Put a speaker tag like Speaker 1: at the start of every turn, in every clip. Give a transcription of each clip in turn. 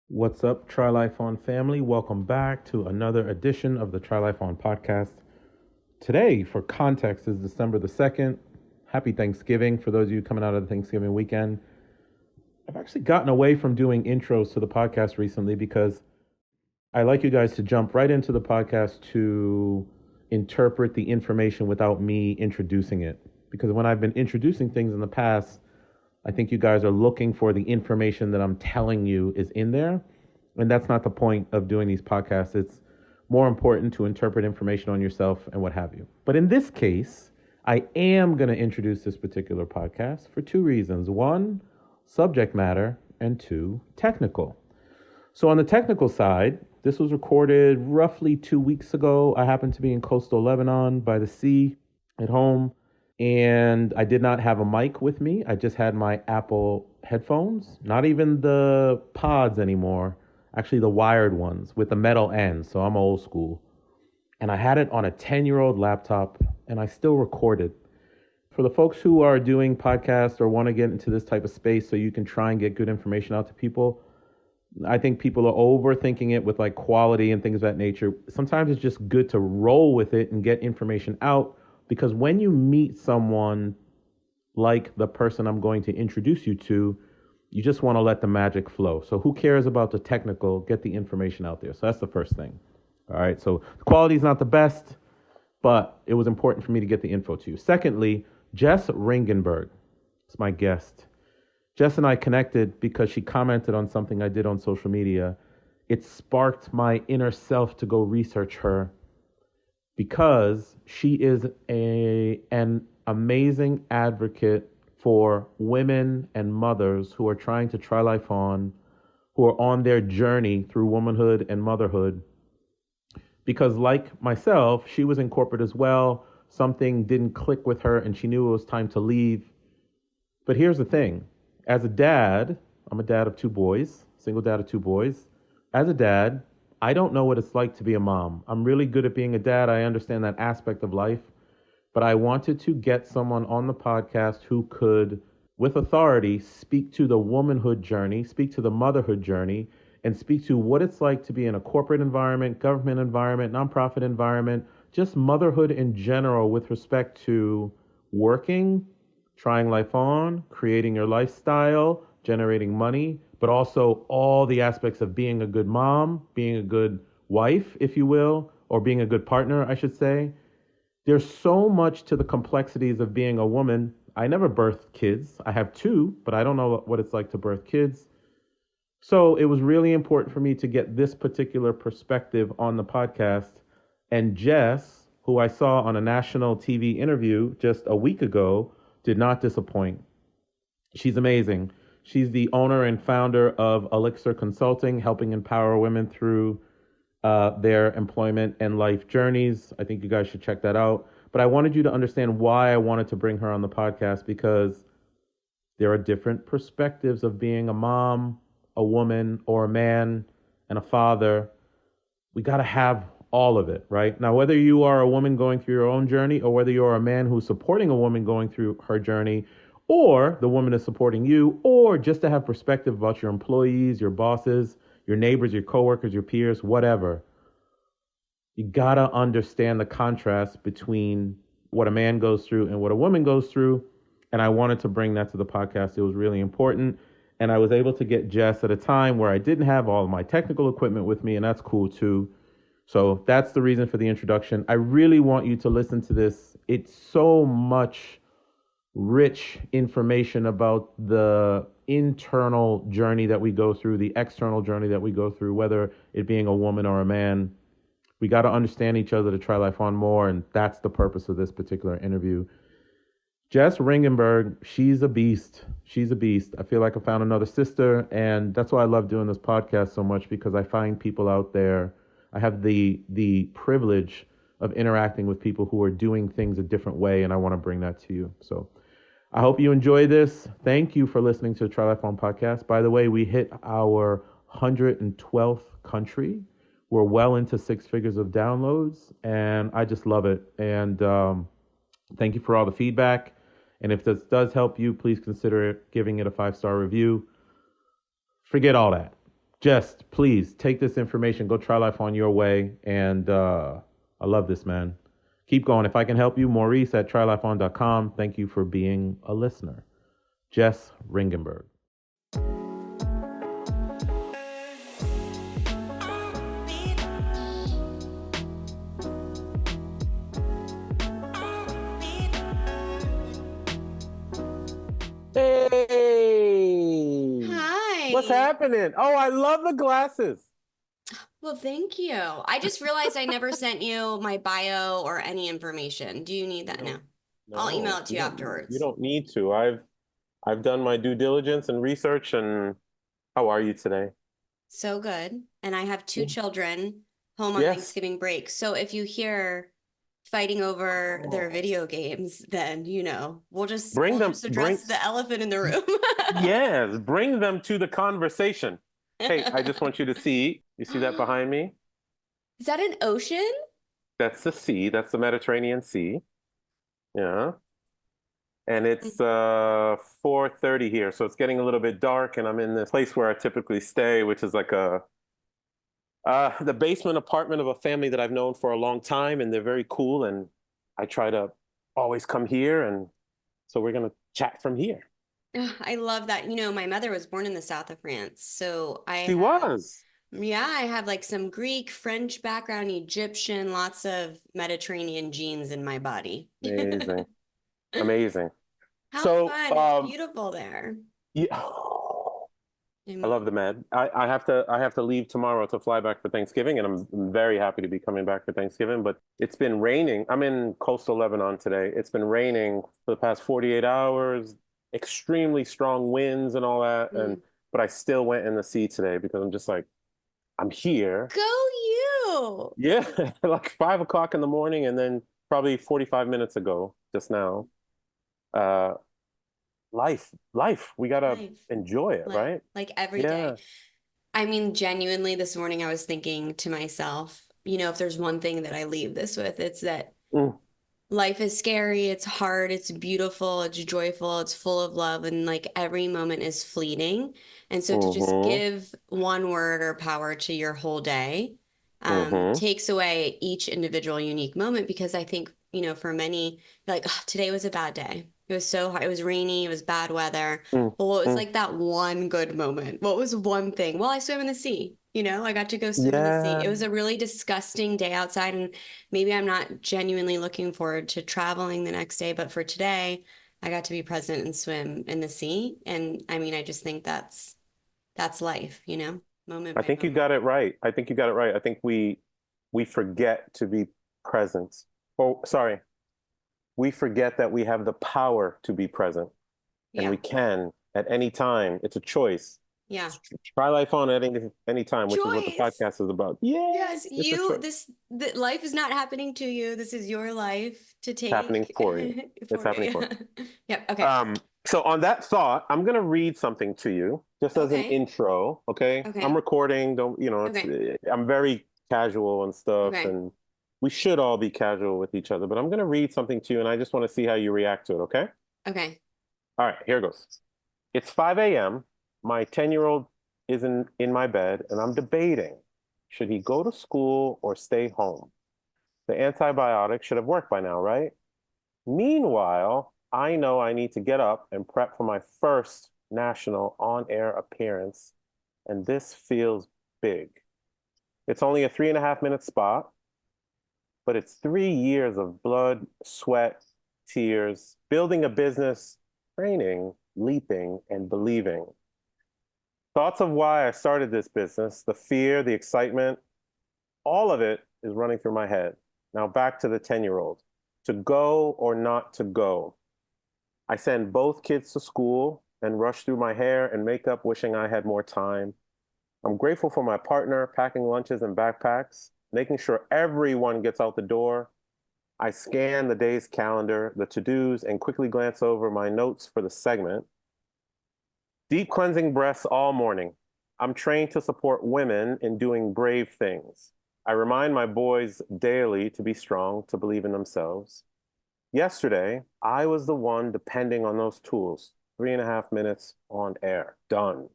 Speaker 1: What's up, Try Life On family? Welcome back to another edition of the Try Life On podcast. Today, for context, is December the 2nd. Happy Thanksgiving for those of you coming out of the Thanksgiving weekend. I've actually gotten away from doing intros to the podcast recently because I like you guys to jump right into the podcast to interpret the information without me introducing it. Because when I've been introducing things in the past, I think you guys are looking for the information that I'm telling you is in there. And that's not the point of doing these podcasts. It's more important to interpret information on yourself and what have you. But in this case, I am going to introduce this particular podcast for two reasons. One, subject matter, and two, technical. So on the technical side, this was recorded roughly 2 weeks ago. I happened to be in coastal Lebanon by the sea at home. And I did not have a mic with me. I just had my Apple headphones, not even the pods anymore, actually the wired ones with the metal ends. So I'm old school. And I had it on a 10-year-old laptop and I still recorded. For the folks who are doing podcasts or want to get into this type of space so you can try and get good information out to people, I think people are overthinking it with like quality and things of that nature. Sometimes it's just good to roll with it and get information out. Because when you meet someone like the person I'm going to introduce you to, you just want to let the magic flow. So who cares about the technical? Get the information out there. So that's the first thing. All right. So the quality is not the best, but it was important for me to get the info to you. Secondly, Jess Riggenberg is my guest. Jess and I connected because she commented on something I did on social media. It sparked my inner self to go research her, because she is an amazing advocate for women and mothers who are trying to try life on, who are on their journey through womanhood and motherhood. Because like myself, she was in corporate as well. Something didn't click with her and she knew it was time to leave. But here's the thing. As a dad, I'm a dad of two boys, single dad of two boys. As a dad, I don't know what it's like to be a mom. I'm really good at being a dad. I understand that aspect of life. But I wanted to get someone on the podcast who could, with authority, speak to the womanhood journey, speak to the motherhood journey, and speak to what it's like to be in a corporate environment, government environment, nonprofit environment, just motherhood in general with respect to working, trying life on, creating your lifestyle, generating money, but also all the aspects of being a good mom, being a good wife, if you will, or being a good partner, I should say. There's so much to the complexities of being a woman. I never birthed kids. I have two, but I don't know what it's like to birth kids. So it was really important for me to get this particular perspective on the podcast. And Jess, who I saw on a national TV interview just a week ago, did not disappoint. She's amazing. She's the owner and founder of ELIXR Consulting, helping empower women through their employment and life journeys. I think you guys should check that out. But I wanted you to understand why I wanted to bring her on the podcast, because there are different perspectives of being a mom, a woman, or a man, and a father. We got to have all of it, right? Now, whether you are a woman going through your own journey or whether you're a man who's supporting a woman going through her journey, or the woman is supporting you, or just to have perspective about your employees, your bosses, your neighbors, your coworkers, your peers, whatever. You gotta understand the contrast between what a man goes through and what a woman goes through. And I wanted to bring that to the podcast. It was really important. And I was able to get Jess at a time where I didn't have all of my technical equipment with me, and that's cool too. So that's the reason for the introduction. I really want you to listen to this. It's so much rich information about the internal journey that we go through, the external journey that we go through, whether it being a woman or a man. We got to understand each other to try life on more, and that's the purpose of this particular interview. Jess Riggenberg, she's a beast. She's a beast. I feel like I found another sister, and that's why I love doing this podcast so much, because I find people out there. I have the privilege of interacting with people who are doing things a different way, and I want to bring that to you. So I hope you enjoy this. Thank you for listening to the Try Life On podcast. By the way, we hit our 112th country. We're well into six figures of downloads, and I just love it. And thank you for all the feedback. And if this does help you, please consider giving it a 5-star review. Forget all that. Jess, please take this information, go try life on your way. And I love this, man. Keep going. If I can help you, Maurice at trylifeon.com. Thank you for being a listener. Jess Riggenberg. Hey, what's
Speaker 2: Hi.
Speaker 1: happening? Oh, I love the glasses.
Speaker 2: Well, thank you. I just realized I never sent you my bio or any information. Do you need
Speaker 1: You
Speaker 2: that
Speaker 1: don't,
Speaker 2: now? I'll email
Speaker 1: no,
Speaker 2: it to you
Speaker 1: you
Speaker 2: afterwards.
Speaker 1: don't need to. I've done my due diligence and research. And how are you today?
Speaker 2: So good. And I have two
Speaker 1: Mm.
Speaker 2: children home on
Speaker 1: Yes.
Speaker 2: Thanksgiving break. So if you hear fighting over their
Speaker 1: Oh.
Speaker 2: video games, then we'll just
Speaker 1: Bring
Speaker 2: we'll
Speaker 1: them,
Speaker 2: just address the elephant in the room.
Speaker 1: yes, bring them to the conversation. Hey, I just want you to see, you see that behind me?
Speaker 2: Is that an ocean?
Speaker 1: That's the sea, that's the Mediterranean Sea. Yeah. And it's 4:30 here, so it's getting a little bit dark, and I'm in this place where I typically stay, which is like the basement apartment of a family that I've known for a long time, and they're very cool, and I try to always come here, and so we're gonna chat from here.
Speaker 2: Ugh, I love that. My mother was born in the south of France. So
Speaker 1: She was
Speaker 2: I have like some Greek, French background, Egyptian, lots of Mediterranean genes in my body.
Speaker 1: amazing, amazing.
Speaker 2: How
Speaker 1: So,
Speaker 2: fun. It's beautiful there.
Speaker 1: yeah,
Speaker 2: I
Speaker 1: I
Speaker 2: mean,
Speaker 1: love the Med. I have to leave tomorrow to fly back for Thanksgiving, and I'm very happy to be coming back for Thanksgiving. But it's been raining. I'm in coastal Lebanon today. It's been raining for the past 48 hours, extremely strong winds and all that. And
Speaker 2: mm.
Speaker 1: but I still went in the sea today because I'm just like, I'm here.
Speaker 2: Go you.
Speaker 1: Yeah, like 5 o'clock in the morning, and then probably 45 minutes ago, just now. Uh, life. We gotta
Speaker 2: Life.
Speaker 1: enjoy it,
Speaker 2: Life.
Speaker 1: right?
Speaker 2: Like every day.
Speaker 1: Yeah.
Speaker 2: I mean, genuinely, this morning I was thinking to myself, if there's one thing that I leave this with, it's that
Speaker 1: Mm,
Speaker 2: life is scary, it's hard, it's beautiful, it's joyful, it's full of love, and like every moment is fleeting. And so to just
Speaker 1: mm-hmm.
Speaker 2: give one word or power to your whole day
Speaker 1: Mm-hmm.
Speaker 2: takes away each individual unique moment because I think, for many, like, "Oh, today was a bad day. It was so hot. It was rainy. It was bad weather.
Speaker 1: Mm,
Speaker 2: But what was
Speaker 1: mm.
Speaker 2: like that one good moment? What was one thing? Well, I swam in the sea. I got to go swim in the sea.
Speaker 1: Yeah.
Speaker 2: It was a really disgusting day outside, and maybe I'm not genuinely looking forward to traveling the next day, but for today, I got to be present and swim in the sea. And I mean, I just think that's life, moment
Speaker 1: I
Speaker 2: by
Speaker 1: think you
Speaker 2: moment.
Speaker 1: got it right. I think you got it right. I think we forget to be present. Oh, sorry. We forget that we have the power to be present, and we
Speaker 2: Yeah.
Speaker 1: can at any time. It's a choice.
Speaker 2: Yeah.
Speaker 1: Try life on at any time, which is what the
Speaker 2: Choice.
Speaker 1: podcast is about.
Speaker 2: Yes,
Speaker 1: Yes, it's a choice.
Speaker 2: life is not happening to you. This is your life to
Speaker 1: It's happening
Speaker 2: take
Speaker 1: for you. It's
Speaker 2: for
Speaker 1: happening
Speaker 2: you.
Speaker 1: for
Speaker 2: Yeah. Yep. Okay.
Speaker 1: you. So on that thought, I'm gonna read something to you just as an
Speaker 2: Okay.
Speaker 1: intro. Okay, I'm
Speaker 2: Okay.
Speaker 1: recording. Don't it's
Speaker 2: Okay.
Speaker 1: I'm very casual and stuff,
Speaker 2: Okay.
Speaker 1: and we should all be casual with each other. But I'm gonna read something to you, and I just want to see how you react to it. Okay.
Speaker 2: Okay.
Speaker 1: All right, here goes. It's 5 a.m. My 10-year-old is in my bed, and I'm debating, should he go to school or stay home? The antibiotic should have worked by now, right? Meanwhile, I know I need to get up and prep for my first national on-air appearance, and this feels big. It's only a 3.5 minute spot, but it's 3 years of blood, sweat, tears, building a business, training, leaping, and believing. Thoughts of why I started this business, the fear, the excitement, all of it is running through my head. Now back to the 10-year-old. To go or not to go. I send both kids to school and rush through my hair and makeup, wishing I had more time. I'm grateful for my partner, packing lunches and backpacks, making sure everyone gets out the door. I scan the day's calendar, the to-dos, and quickly glance over my notes for the segment. Deep cleansing breaths all morning. I'm trained to support women in doing brave things. I remind my boys daily to be strong, to believe in themselves. Yesterday, I was the one depending on those tools. 3.5 minutes on air. Done.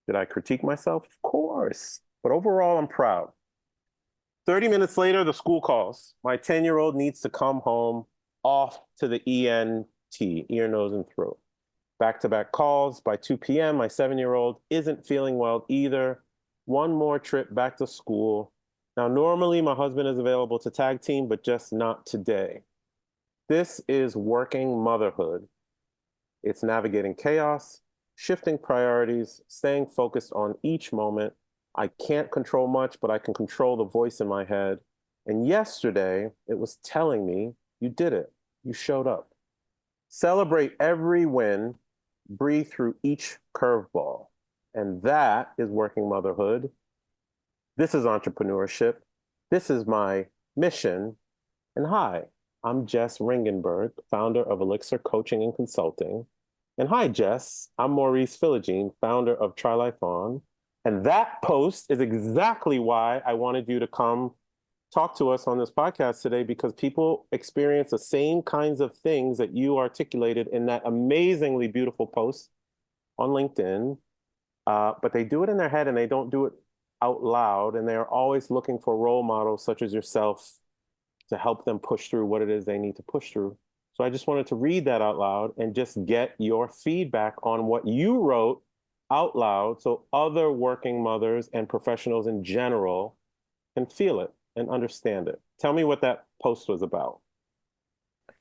Speaker 3: Did I critique myself? Of course. But overall, I'm proud. 30 minutes later, the school calls. My 10-year-old needs to come home, off to the ENT, ear, nose, and throat. Back-to-back calls. By 2 p.m., my 7-year-old isn't feeling well either. One more trip back to school. Now, normally my husband is available to tag team, but just not today. This is working motherhood. It's navigating chaos, shifting priorities, staying focused on each moment. I can't control much, but I can control the voice in my head. And yesterday, it was telling me, you did it. You showed up. Celebrate every win, breathe through each curveball. And that is working motherhood. This is entrepreneurship. This is my mission. And hi, I'm Jess Riggenberg, founder of ELIXR Coaching and Consulting. And hi, Jess, I'm Maurice, founder of Try Life On. And that post is exactly why I wanted you to come talk to us on this podcast today, because people experience the same kinds of things that you articulated in that amazingly beautiful post on LinkedIn, but they do it in their head and they don't do it out loud. And they're always looking for role models such as yourself to help them push through what it is they need to push through. So I just wanted to read that out loud and just get your feedback on what you wrote out loud so other working mothers and professionals in general can feel it and understand it. Tell me what that post was about.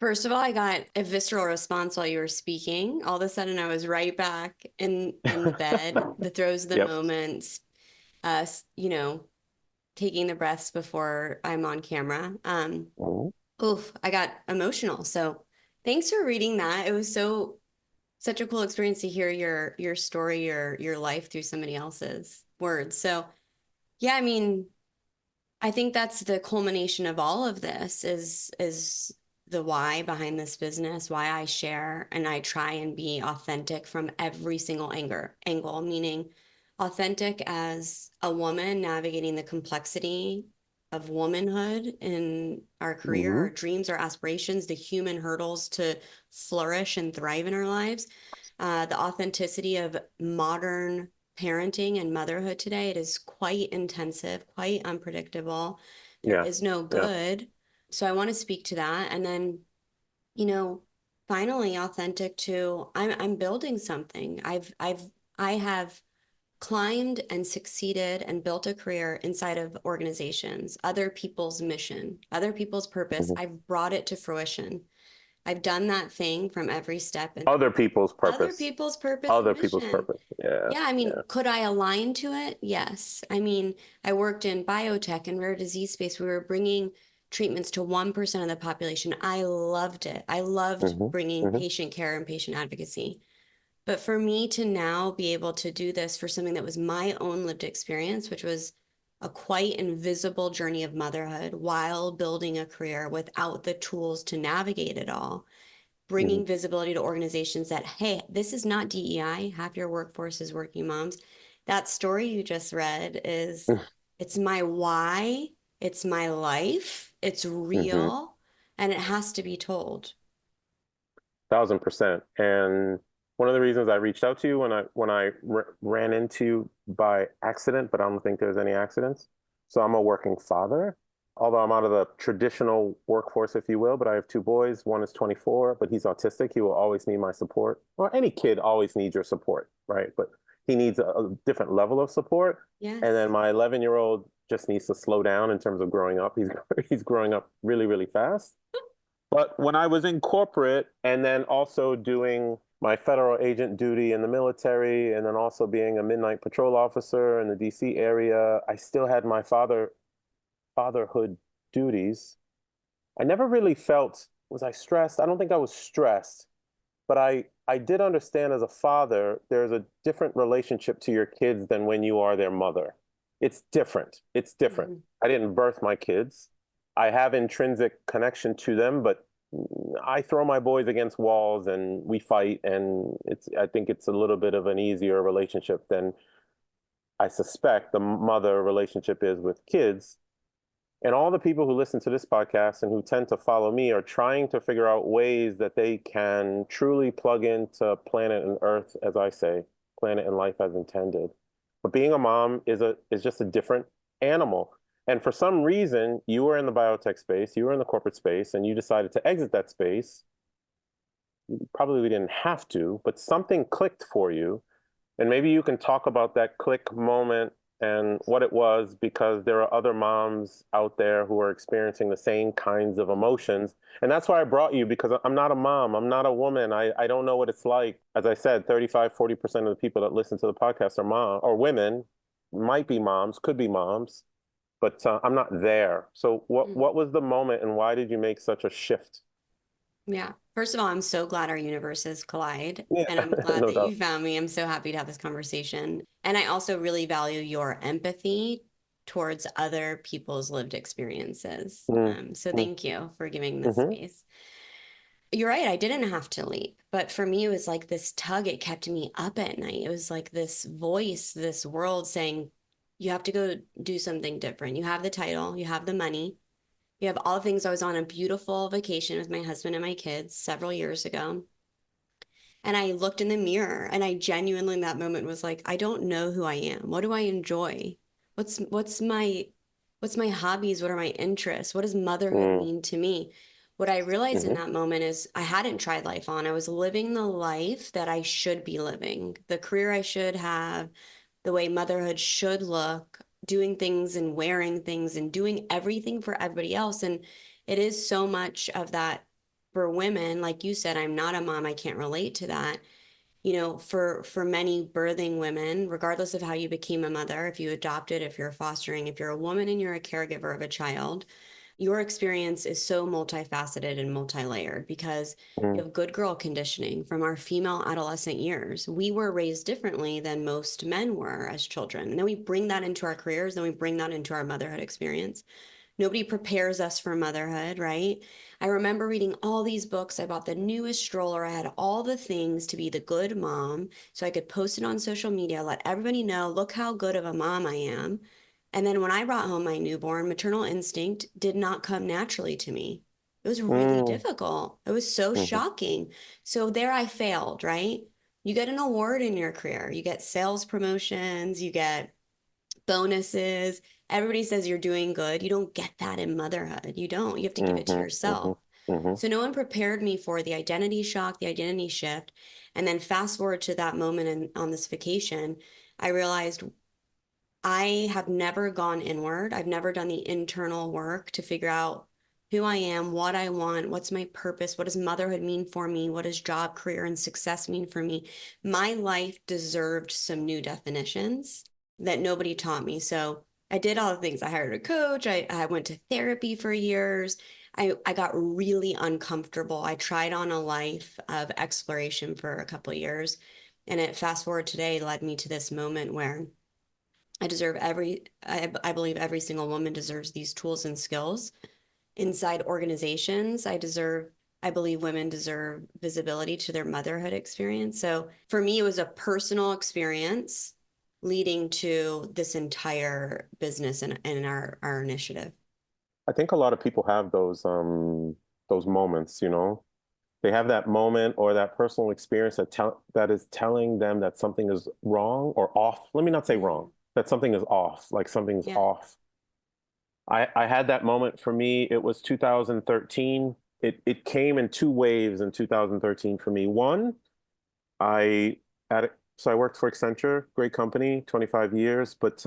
Speaker 2: First of all, I got a visceral response while you were speaking. All of a sudden, I was right back in the bed, the throes of the
Speaker 3: Yep.
Speaker 2: moments, you know, taking the breaths before I'm on camera. Oof, I got emotional. So thanks for reading that. It was such a cool experience to hear your story, your life through somebody else's words. So yeah, I mean, I think that's the culmination of all of this is the why behind this business, why I share and I try and be authentic from every single angle, meaning authentic as a woman navigating the complexity of womanhood in our career, our dreams, our aspirations, the human hurdles to flourish and thrive in our lives, the authenticity of modern parenting and motherhood today. It is quite intensive, quite unpredictable. There is no good. Yeah. So I want to speak to that. And then, finally authentic to I'm building something. I have climbed and succeeded and built a career inside of organizations, other people's mission, other people's purpose. I've brought it to fruition. I've done that thing from every step.
Speaker 3: Other people's purpose.
Speaker 2: Other people's purpose.
Speaker 3: Other people's purpose. Yeah.
Speaker 2: Yeah. I mean, could I align to it? Yes. I mean, I worked in biotech and rare disease space. We were bringing treatments to 1% of the population. I loved it. I loved bringing patient care and patient advocacy. But for me to now be able to do this for something that was my own lived experience, which was a quite invisible journey of motherhood while building a career without the tools to navigate it all, bringing visibility to organizations that, hey, this is not DEI, half your workforce is working moms. That story you just read is, it's my why, it's my life, it's real, and it has to be told.
Speaker 3: 1000%. And one of the reasons I reached out to you when I ran into you by accident, but I don't think there's any accidents. So I'm a working father, although I'm out of the traditional workforce, if you will, but I have 2 boys. One is 24, but he's autistic. He will always need my support. Well, any kid always needs your support, right? But he needs a different level of support.
Speaker 2: Yes.
Speaker 3: And then my 11-year-old just needs to slow down in terms of growing up. He's growing up really, really fast. But when I was in corporate and then also doing my federal agent duty in the military and then also being a midnight patrol officer in the DC area, I still had my fatherhood duties. I never really felt, was I stressed? I don't think I was stressed, but I did understand as a father, there's a different relationship to your kids than when you are their mother. It's different. It's different. I didn't birth my kids. I have intrinsic connection to them, but I throw my boys against walls and we fight, and I think it's a little bit of an easier relationship than I suspect the mother relationship is with kids. And all the people who listen to this podcast and who tend to follow me are trying to figure out ways that they can truly plug into planet and earth, as I say, planet and life as intended. But being a mom is just a different animal. And for some reason, you were in the biotech space, you were in the corporate space, and you decided to exit that space. You probably didn't have to, but something clicked for you. And maybe you can talk about that click moment and what it was, because there are other moms out there who are experiencing the same kinds of emotions. And that's why I brought you, because I'm not a mom. I'm not a woman. I don't know what it's like. As I said, 35–40% of the people that listen to the podcast are mom or women, might be moms, could be moms, but I'm not there. So what was the moment, and why did you make such a shift?
Speaker 2: Yeah. First of all, I'm so glad our universes collide,
Speaker 3: Yeah,
Speaker 2: and I'm glad
Speaker 3: no
Speaker 2: that you
Speaker 3: doubt.
Speaker 2: found me. I'm so happy to have this conversation. And I also really value your empathy towards other people's lived experiences.
Speaker 3: Mm,
Speaker 2: So
Speaker 3: mm,
Speaker 2: thank you for giving this
Speaker 3: mhm,
Speaker 2: space. You're right, I didn't have to leap, but for me, it was like this tug. It kept me up at night. It was like this voice, this world saying, you have to go do something different. You have the title, you have the money, you have all the things. I was on a beautiful vacation with my husband and my kids several years ago. And I looked in the mirror and I genuinely in that moment was like, I don't know who I am. What do I enjoy? What's my hobbies? What are my interests? What does motherhood
Speaker 3: mm,
Speaker 2: mean to me? What I realized in
Speaker 3: mhm,
Speaker 2: that moment is I hadn't tried life on. I was living the life that I should be living, the career I should have, the way motherhood should look, doing things and wearing things and doing everything for everybody else. And it is so much of that for women. Like you said, I'm not a mom. I can't relate to that. For many birthing women, regardless of how you became a mother, if you adopted, if you're fostering, if you're a woman and you're a caregiver of a child, your experience is so multifaceted and multi-layered because you
Speaker 3: mm,
Speaker 2: have good girl conditioning from our female adolescent years. We were raised differently than most men were as children. And then we bring that into our careers, then we bring that into our motherhood experience. Nobody prepares us for motherhood, right? I remember reading all these books. I bought the newest stroller. I had all the things to be the good mom so I could post it on social media, let everybody know, look how good of a mom I am. And then when I brought home my newborn, maternal instinct did not come naturally to me. It was really
Speaker 3: mm,
Speaker 2: difficult. It was so
Speaker 3: mhm,
Speaker 2: shocking. So there I failed, right? You get an award in your career, you get sales promotions, you get bonuses. Everybody says you're doing good. You don't get that in motherhood. You don't. You have to give it to
Speaker 3: mhm, mhm,
Speaker 2: yourself.
Speaker 3: mhm,
Speaker 2: So no one prepared me for the identity shock, the identity shift. And then fast forward to that moment on this vacation, I realized I have never gone inward. I've never done the internal work to figure out who I am, what I want, what's my purpose, what does motherhood mean for me, what does job, career, and success mean for me. My life deserved some new definitions that nobody taught me. So I did all the things. I hired a coach. I went to therapy for years. I got really uncomfortable. I tried on a life of exploration for a couple of years. And it fast forward today led me to this moment where I believe every single woman deserves these tools and skills inside organizations. I believe women deserve visibility to their motherhood experience. So for me, it was a personal experience leading to this entire business and our initiative.
Speaker 3: I think a lot of people have those moments, you know. They have that moment or that personal experience that is telling them that something is wrong or off. Let me not say
Speaker 2: Mm,
Speaker 3: wrong, that something is off, like something's
Speaker 2: yeah.
Speaker 3: off. I had that moment. For me, it was 2013. It came in two waves in 2013 for me. One, I so I worked for Accenture, great company, 25 years, but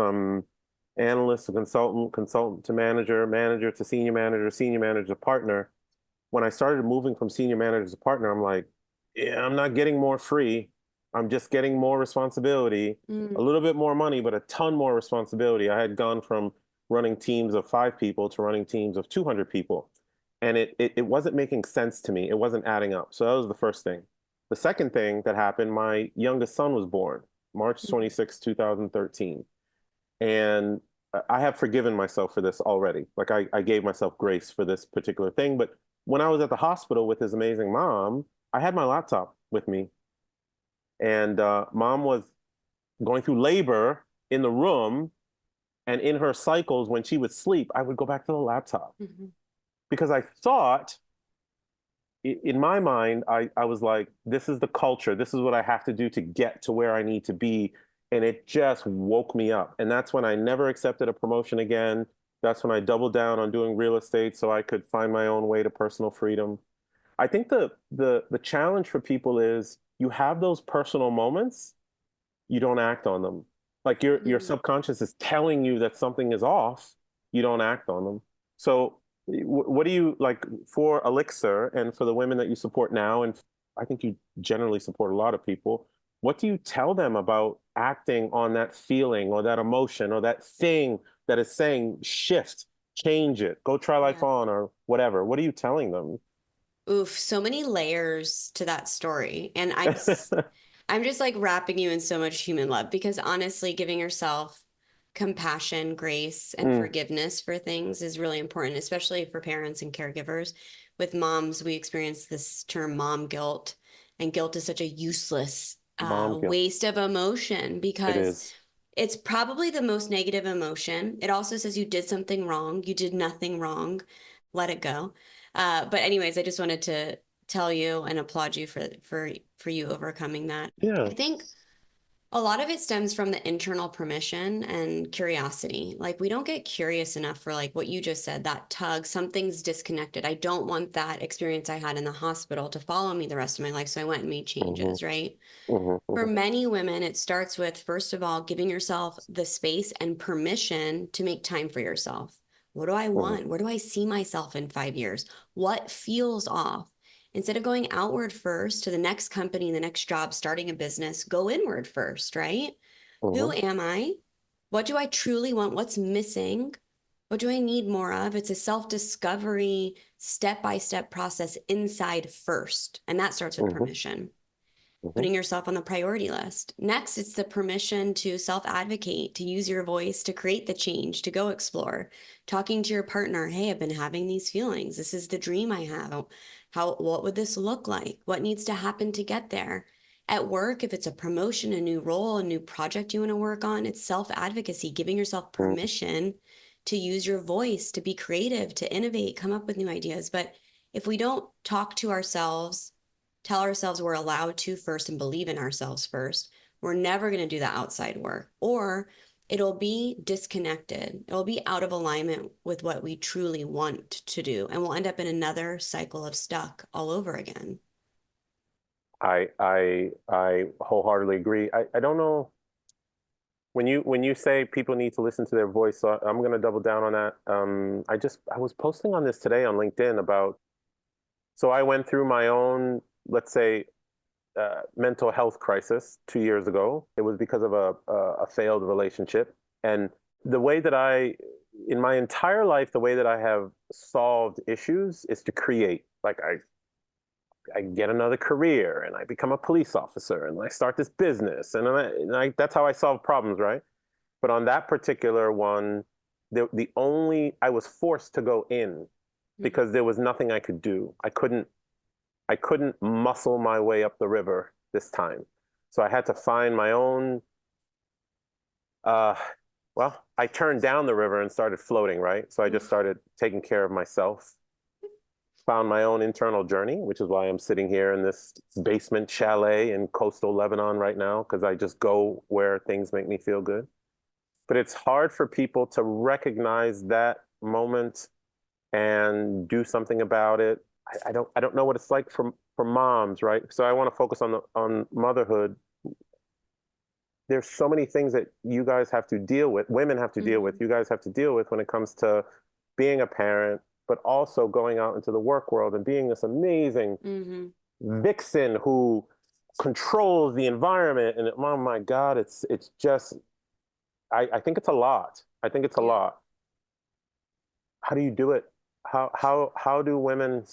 Speaker 3: analyst to consultant, consultant to manager, manager to senior manager to partner. When I started moving from senior manager to partner, I'm like, yeah, I'm not getting more free. I'm just getting more responsibility, a
Speaker 2: Mm,
Speaker 3: little bit more money, but a ton more responsibility. I had gone from running teams of 5 people to running teams of 200 people. And it wasn't making sense to me. It wasn't adding up. So that was the first thing. The second thing that happened, my youngest son was born
Speaker 2: mm,
Speaker 3: March 26, 2013. And I have forgiven myself for this already. Like I gave myself grace for this particular thing. But when I was at the hospital with his amazing mom, I had my laptop with me. And mom was going through labor in the room. And in her cycles, when she would sleep, I would go back to the laptop
Speaker 2: mhm,
Speaker 3: because I thought, in my mind, I was like, this is the culture. This is what I have to do to get to where I need to be And it just woke me up. And that's when I never accepted a promotion again. That's when I doubled down on doing real estate so I could find my own way to personal freedom. I think the challenge for people is you have those personal moments, you don't act on them. Like your
Speaker 2: Mm.
Speaker 3: subconscious is telling you that something is off, you don't act on them. So what do you like for ELIXR and for the women that you support now, and I think you generally support a lot of people, what do you tell them about acting on that feeling or that emotion or that thing that is saying shift, change it, go try life
Speaker 2: Yeah.
Speaker 3: on or whatever? What are you telling them?
Speaker 2: Oof, so many layers to that story. And I'm just like wrapping you in so much human love because honestly, giving yourself compassion, grace, and
Speaker 3: Mm,
Speaker 2: forgiveness for things is really important, especially for parents and caregivers. With moms, we experience this term mom guilt, and guilt is such a useless
Speaker 3: mom guilt.
Speaker 2: waste of emotion
Speaker 3: It
Speaker 2: because
Speaker 3: is.
Speaker 2: it's probably the most negative emotion. It also says you did something wrong, you did nothing wrong, let it go. But anyways, I just wanted to tell you and applaud you for you overcoming that.
Speaker 3: Yeah.
Speaker 2: I think a lot of it stems from the internal permission and curiosity. Like we don't get curious enough for like what you just said, that tug, something's disconnected. I don't want that experience I had in the hospital to follow me the rest of my life. So I went and made
Speaker 3: Hmm.
Speaker 2: changes, right?
Speaker 3: Hmm.
Speaker 2: For
Speaker 3: Hmm.
Speaker 2: many women, it starts with, first of all, giving yourself the space and permission to make time for yourself. What do I
Speaker 3: Hmm.
Speaker 2: want? Where do I see myself in 5 years? What feels off? Instead of going outward first to the next company, the next job, starting a business, go inward first, right? Who
Speaker 3: Hmm.
Speaker 2: am I? What do I truly want? What's missing? What do I need more of? It's a self discovery, step by step process inside first. And that starts with
Speaker 3: Hmm.
Speaker 2: permission,
Speaker 3: Hmm.
Speaker 2: putting yourself on the priority list. Next, it's the permission to self advocate, to use your voice, to create the change, to go explore. Talking to your partner, hey, I've been having these feelings. This is the dream I have. What would this look like? What needs to happen to get there? At work, if it's a promotion, a new role, a new project you want to work on, it's self advocacy, giving yourself permission to use your voice, to be creative, to innovate, come up with new ideas. But if we don't talk to ourselves, tell ourselves we're allowed to first and believe in ourselves first, we're never going to do the outside work, or it'll be disconnected. It'll be out of alignment with what we truly want to do. And we'll end up in another cycle of stuck all over again.
Speaker 3: I wholeheartedly agree. I don't know when you say people need to listen to their voice, so I'm going to double down on that. I was posting on this today on LinkedIn about so I went through my own, let's say, mental health crisis 2 years ago. It was because of a failed relationship, and the way that in my entire life, the way that I have solved issues is to create. Like I get another career and I become a police officer and I start this business that's how I solve problems, right? But on that particular one, the only I was forced to go in
Speaker 2: Mm-hmm.
Speaker 3: because there was nothing I could do. I couldn't muscle my way up the river this time. So I had to find my own uh well, I turned down the river and started floating, right? So I just started taking care of myself, found my own internal journey, which is why I'm sitting here in this basement chalet in coastal Lebanon right now, because I just go where things make me feel good. But it's hard for people to recognize that moment and do something about it. I don't know what it's like for moms, right? So I want to focus on motherhood. There's so many things that you guys have to deal with, women have to deal with,
Speaker 2: Mm-hmm.
Speaker 3: you guys have to deal with when it comes to being a parent, but also going out into the work world and being this amazing
Speaker 2: Mm-hmm.
Speaker 3: vixen who controls the environment. And oh my God, it's just I think it's a lot. I think it's a
Speaker 2: Yeah.
Speaker 3: lot. How do you do it? How do women?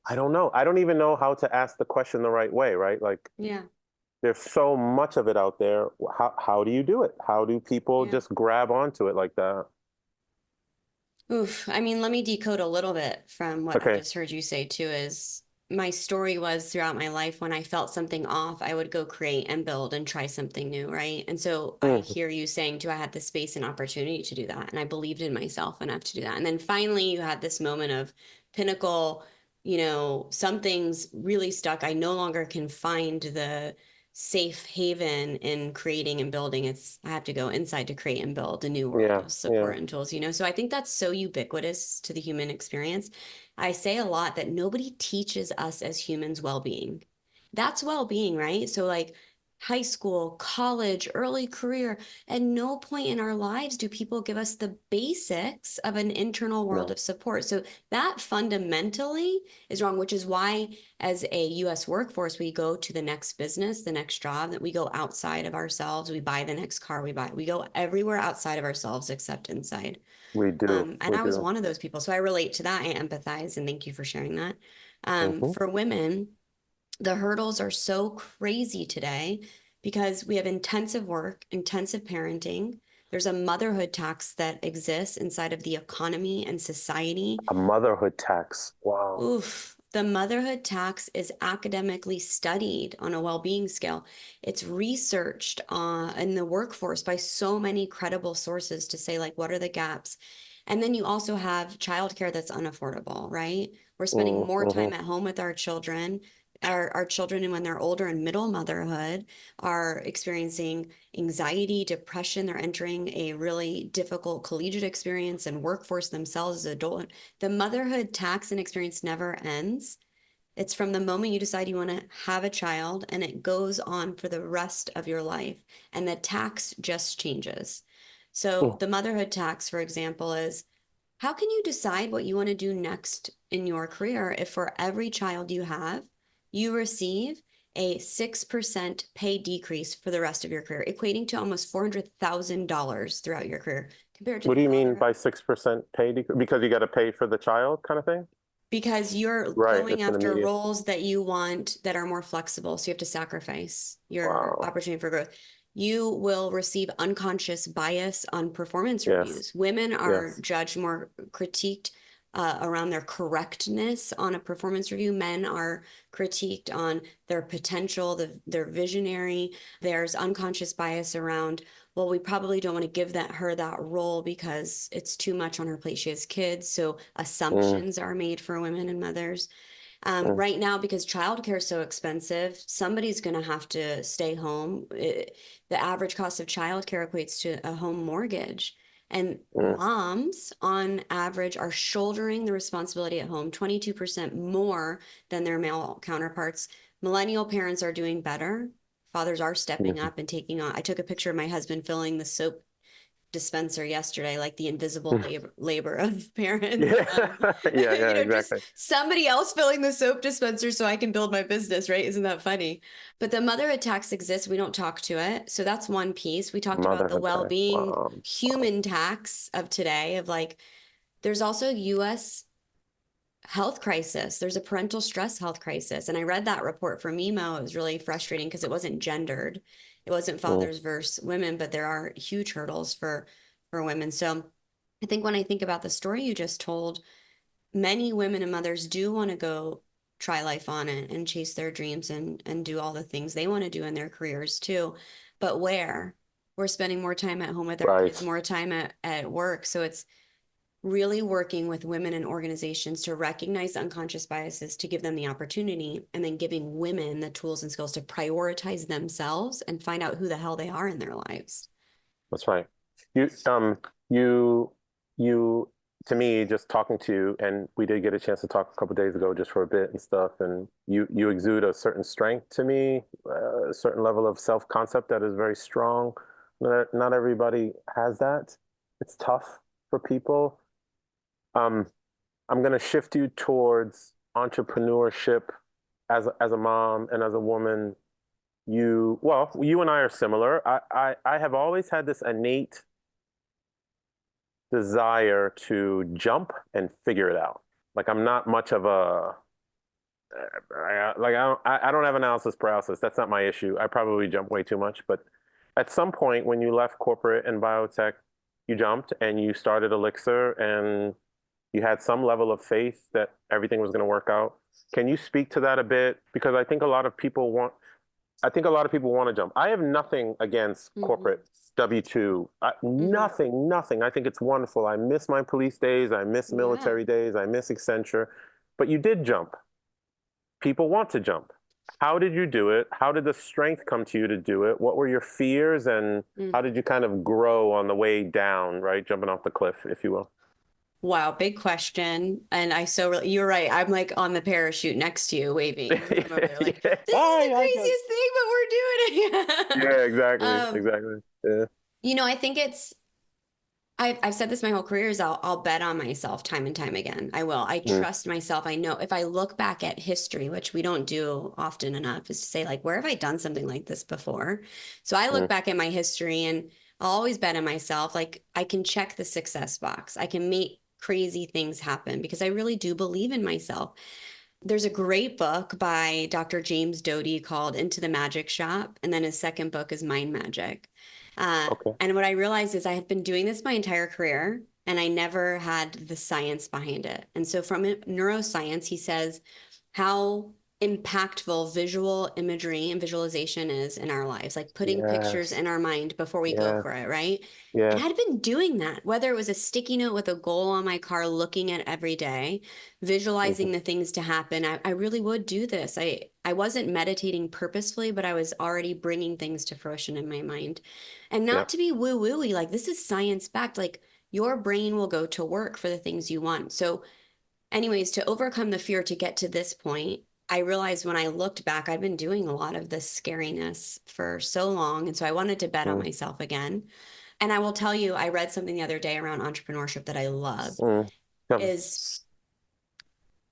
Speaker 3: I don't know. I don't even know how to ask the question the right way, right? Like
Speaker 2: Yeah.
Speaker 3: there's so much of it out there. How do you do it? How do people
Speaker 2: Yeah.
Speaker 3: just grab onto it like that?
Speaker 2: Oof. I mean, let me decode a little bit from what I
Speaker 3: Okay.
Speaker 2: just heard you say too, is my story was throughout my life when I felt something off, I would go create and build and try something new, right? And so I
Speaker 3: Mm,
Speaker 2: hear you saying too, I had the space and opportunity to do that. And I believed in myself enough to do that. And then finally you had this moment of pinnacle, something's really stuck. I no longer can find safe haven in creating and building. I have to go inside to create and build a new world
Speaker 3: Yeah,
Speaker 2: of
Speaker 3: yeah.
Speaker 2: support and tools, So I think that's so ubiquitous to the human experience. I say a lot that nobody teaches us as humans well-being. That's well-being, right? So like high school, college, early career, at no point in our lives do people give us the basics of an internal world
Speaker 3: No.
Speaker 2: of support. So that fundamentally is wrong, which is why as a US workforce, we go to the next business, the next job, that we go outside of ourselves. We buy the next car we go everywhere outside of ourselves except inside.
Speaker 3: We do.
Speaker 2: And
Speaker 3: We
Speaker 2: I was
Speaker 3: do.
Speaker 2: one of those people. So I relate to that. I empathize and thank you for sharing that.
Speaker 3: Hmm.
Speaker 2: For women, the hurdles are so crazy today because we have intensive work, intensive parenting. There's a motherhood tax that exists inside of the economy and society.
Speaker 3: A motherhood tax. Wow.
Speaker 2: Oof. The motherhood tax is academically studied on a well-being scale. It's researched in the workforce by so many credible sources to say, like, what are the gaps? And then you also have childcare that's unaffordable, right? We're spending more time
Speaker 3: Mm-hmm.
Speaker 2: at home with our children. Our children, and when they're older in middle motherhood, are experiencing anxiety, depression. They're entering a really difficult collegiate experience and workforce themselves as adult. The motherhood tax and experience never ends. It's from the moment you decide you want to have a child and it goes on for the rest of your life. And the tax just changes. So the motherhood tax, for example, is how can you decide what you want to do next in your career if for every child you have, you receive a 6% pay decrease for the rest of your career, equating to almost $400,000 throughout your career compared to
Speaker 3: What
Speaker 2: the
Speaker 3: do you mean
Speaker 2: father?
Speaker 3: by 6% pay decrease? Because you got to pay for the child kind of thing?
Speaker 2: Because you're
Speaker 3: Right.
Speaker 2: going
Speaker 3: It's an
Speaker 2: after
Speaker 3: immediate.
Speaker 2: roles that you want that are more flexible. So you have to sacrifice your
Speaker 3: Wow.
Speaker 2: opportunity for growth. You will receive unconscious bias on performance
Speaker 3: Yes.
Speaker 2: reviews. Women are
Speaker 3: Yes.
Speaker 2: judged more critiqued around their correctness on a performance review. Men are critiqued on their potential, their visionary. There's unconscious bias around, well, we probably don't want to give her that role because it's too much on her plate. She has kids, so
Speaker 3: Mm,
Speaker 2: assumptions are made for women and mothers.
Speaker 3: mm,
Speaker 2: Right now, because childcare is so expensive, somebody's going to have to stay home. The average cost of childcare equates to a home mortgage. And
Speaker 3: mm.
Speaker 2: moms, on average, are shouldering the responsibility at home 22% more than their male counterparts. Millennial parents are doing better. Fathers are stepping
Speaker 3: Mhm.
Speaker 2: up and taking on. I took a picture of my husband filling the soap dispenser yesterday, like the invisible labor of parents.
Speaker 3: Yeah. Yeah, yeah,
Speaker 2: Just
Speaker 3: exactly.
Speaker 2: somebody else filling the soap dispenser so I can build my business, right? Isn't that funny? But the motherhood tax exists. We don't talk to it. So that's one piece. We talked about the
Speaker 3: Motherhood tax.
Speaker 2: well-being
Speaker 3: Wow. Wow.
Speaker 2: human tax of today, of like, there's also US health crisis. There's a parental stress health crisis. And I read that report from Mimo. It was really frustrating because it wasn't gendered. It wasn't
Speaker 3: Mm,
Speaker 2: fathers versus women, but there are huge hurdles for women. So I think when I think about the story you just told, many women and mothers do want to go try life on it and chase their dreams and do all the things they want to do in their careers too. But where? We're spending more time at home with our kids,
Speaker 3: right.
Speaker 2: more time at work. So it's really working with women and organizations to recognize unconscious biases, to give them the opportunity, and then giving women the tools and skills to prioritize themselves and find out who the hell they are in their lives.
Speaker 3: That's right. You, you, to me, just talking to you, and we did get a chance to talk a couple of days ago just for a bit and stuff, and you exude a certain strength to me, a certain level of self-concept that is very strong. Not everybody has that. It's tough for people. Um, I'm going to shift you towards entrepreneurship as a mom and as a woman. You and I are similar. I have always had this innate desire to jump and figure it out. Like I'm not much of a I don't have analysis paralysis. That's not my issue. I probably jump way too much, but at some point when you left corporate and biotech, you jumped and you started ELIXR and you had some level of faith that everything was going to work out. Can you speak to that a bit? Because I think a lot of people want to jump. I have nothing against
Speaker 2: Mm-hmm.
Speaker 3: corporate W-2.
Speaker 2: Mm-hmm.
Speaker 3: Nothing. I think it's wonderful. I miss my police days. I miss
Speaker 2: Yeah.
Speaker 3: military days. I miss Accenture. But you did jump. People want to jump. How did you do it? How did the strength come to you to do it? What were your fears, and
Speaker 2: Mm.
Speaker 3: how did you kind of grow on the way down, right? Jumping off the cliff, if you will.
Speaker 2: Wow, big question. And you're right. I'm like on the parachute next to you, waving. I'm over there like,
Speaker 3: Yeah.
Speaker 2: this is
Speaker 3: Hi,
Speaker 2: the
Speaker 3: hi, Jess.
Speaker 2: craziest thing, but we're doing it.
Speaker 3: Yeah, exactly,
Speaker 2: Um,
Speaker 3: exactly. Yeah.
Speaker 2: I think I've said this my whole career is I'll bet on myself time and time again. I will. I
Speaker 3: Mm,
Speaker 2: trust myself. I know if I look back at history, which we don't do often enough, is to say like, where have I done something like this before? So I look
Speaker 3: mm,
Speaker 2: back at my history and I'll always bet on myself. Like I can check the success box. I can make crazy things happen because I really do believe in myself. There's a great book by Dr. James Doty called Into the Magic Shop. And then his second book is Mind Magic.
Speaker 3: okay.
Speaker 2: And what I realized is I had been doing this my entire career and I never had the science behind it. And so from neuroscience, he says how impactful visual imagery and visualization is in our lives, like putting pictures
Speaker 3: Yes.
Speaker 2: in our mind before we go
Speaker 3: Yeah.
Speaker 2: for it, right? And
Speaker 3: Yeah.
Speaker 2: I'd been doing that, whether it was a sticky note with a goal on my car, looking at every day, visualizing
Speaker 3: Hmm.
Speaker 2: the things to happen. I really would do this. I wasn't meditating purposefully, but I was already bringing things to fruition in my mind. And not
Speaker 3: Yep.
Speaker 2: to be woo wooey, like this is science backed, like your brain will go to work for the things you want. So, anyways, to overcome the fear to get to this point, I realized when I looked back, I'd been doing a lot of this scariness for so long. And so I wanted to bet on
Speaker 3: Mm,
Speaker 2: myself again. And I will tell you, I read something the other day around entrepreneurship that I love
Speaker 3: mm. Come.
Speaker 2: is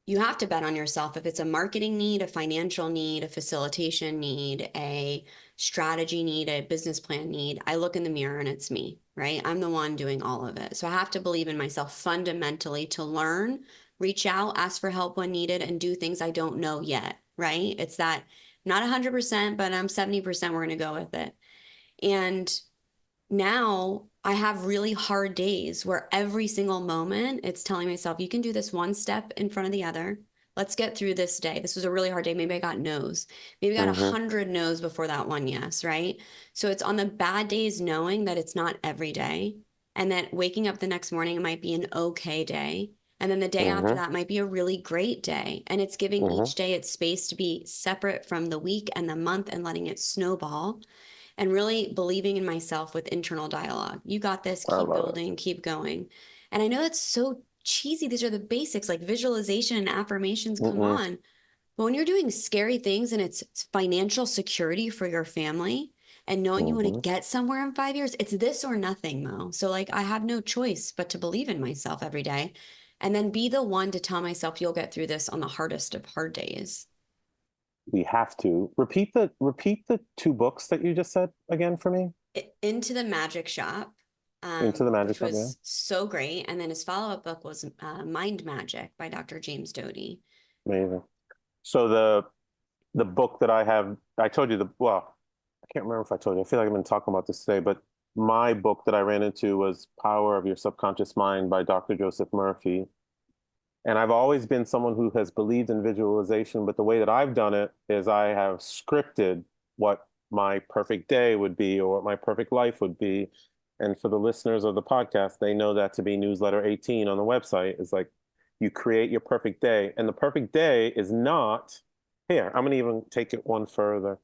Speaker 2: you have to bet on yourself if it's a marketing need, a financial need, a facilitation need, a strategy need, a business plan need. I look in the mirror and it's me, right? I'm the one doing all of it. So I have to believe in myself fundamentally to learn, reach out, ask for help when needed, and do things I don't know yet, right? It's that not 100%, but I'm 70%, we're going to go with it. And now I have really hard days where every single moment it's telling myself, you can do this one step in front of the other. Let's get through this day. This was a really hard day. Maybe I got no's. Maybe I got
Speaker 3: Hmm.
Speaker 2: 100 no's before that one yes, right? So it's on the bad days knowing that it's not every day and that waking up the next morning, it might be an okay day. And then the day after
Speaker 3: Hmm.
Speaker 2: that might be a really great day. And it's giving
Speaker 3: Hmm.
Speaker 2: each day its space to be separate from the week and the month and letting it snowball and really believing in myself with internal dialogue. You got this,
Speaker 3: I
Speaker 2: keep
Speaker 3: love it.
Speaker 2: building, keep going. And I know it's so cheesy. These are the basics like visualization and affirmations. Come
Speaker 3: Mm-mm.
Speaker 2: on. But when you're doing scary things and it's financial security for your family and knowing you want to
Speaker 3: Hmm.
Speaker 2: get somewhere in 5 years, it's this or nothing, Mo. So, like, I have no choice but to believe in myself every day and then be the one to tell myself you'll get through this on the hardest of hard days.
Speaker 3: We have to repeat the two books that you just said again for me.
Speaker 2: Into the Magic Shop,
Speaker 3: Into the Magic
Speaker 2: which
Speaker 3: Shop, yeah.
Speaker 2: was so great. And then his follow-up book was Mind Magic by Dr. James Doty.
Speaker 3: Amazing. So the book that I have, I told you well, I can't remember if I told you. I feel like I've been talking about this today, but my book that I ran into was Power of Your Subconscious Mind by Dr. Joseph Murphy. And I've always been someone who has believed in visualization, but the way that I've done it is I have scripted what my perfect day would be or what my perfect life would be. And for the listeners of the podcast, they know that to be newsletter 18 on the website is like you create your perfect day. And the perfect day is not here. I'm going to even take it one further.